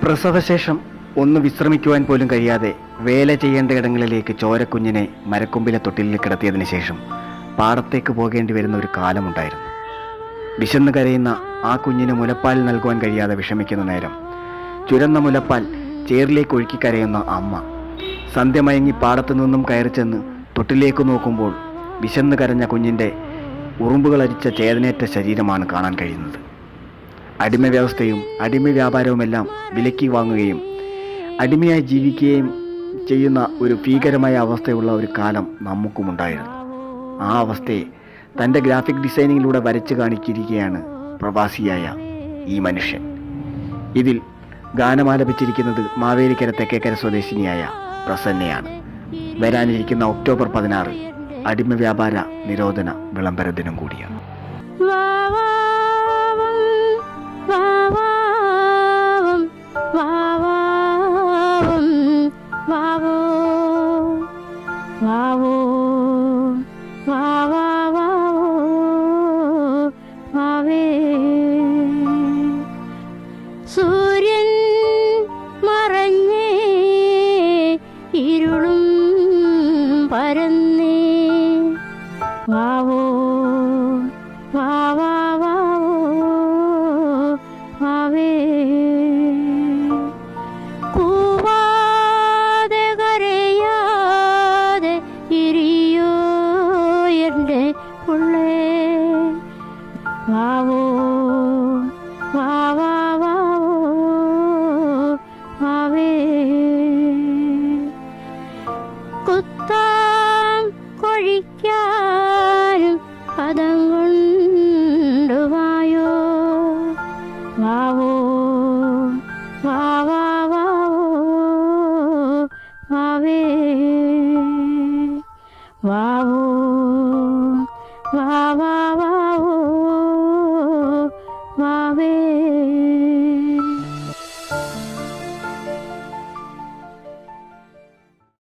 പ്രസവശേഷം ഒന്ന് വിശ്രമിക്കുവാൻ പോലും കഴിയാതെ വേല ചെയ്യേണ്ട ഇടങ്ങളിലേക്ക് ചോരക്കുഞ്ഞിനെ മരക്കൊമ്പിലെ തൊട്ടിലിൽ കിടത്തിയതിനു ശേഷം പാടത്തേക്ക് പോകേണ്ടി വരുന്ന ഒരു കാലമുണ്ടായിരുന്നു. വിശന്ന് കരയുന്ന ആ കുഞ്ഞിന് മുലപ്പാൽ നൽകുവാൻ കഴിയാതെ വിഷമിക്കുന്ന നേരം ചുരന്ന മുലപ്പാൽ ചേറിലേക്ക് ഒഴുക്കി കരയുന്ന അമ്മ സന്ധ്യ മയങ്ങി പാടത്തു നിന്നും കയറി ചെന്ന് തൊട്ടിലേക്ക് നോക്കുമ്പോൾ വിശന്ന് കരഞ്ഞ കുഞ്ഞിൻ്റെ ഉറുമ്പുകളരിച്ച ചേതനേറ്റ ശരീരമാണ് കാണാൻ കഴിയുന്നത്. അടിമ വ്യവസ്ഥയും അടിമ വ്യാപാരവുമെല്ലാം വിലക്കി വാങ്ങുകയും അടിമയായി ജീവിക്കുകയും ചെയ്യുന്ന ഒരു ഭീകരമായ അവസ്ഥയുള്ള ഒരു കാലം നമുക്കുമുണ്ടായിരുന്നു. ആ അവസ്ഥയെ തൻ്റെ ഗ്രാഫിക് ഡിസൈനിങ്ങിലൂടെ വരച്ച് കാണിച്ചിരിക്കുകയാണ് പ്രവാസിയായ ഈ മനുഷ്യൻ. ഇതിൽ ഗാനമാലപിച്ചിരിക്കുന്നത് മാവേലിക്കര തെക്കേക്കര സ്വദേശിനിയായ പ്രസന്നയാണ്. വരാനിരിക്കുന്ന ഒക്ടോബർ 16 അടിമ വ്യാപാര നിരോധന വിളംബര ദിനം കൂടിയാണ്. സൂര്യൻ മറഞ്ഞേ ഇരുളും പരന്നേ വാവോ വാവാ വാവോ വാവേ കൂവാതെ കരയാതെ ഇരിയോ എൻ്റെ ഉള്ളേ വാവോ വാവാ വാവോ വാവേ കുത്താം കൊഴിക്കാനും പദം കൊണ്ടുവായോ വാവോ വാവാ വാവോ വാവേ വാവോ വാവാ വാവോ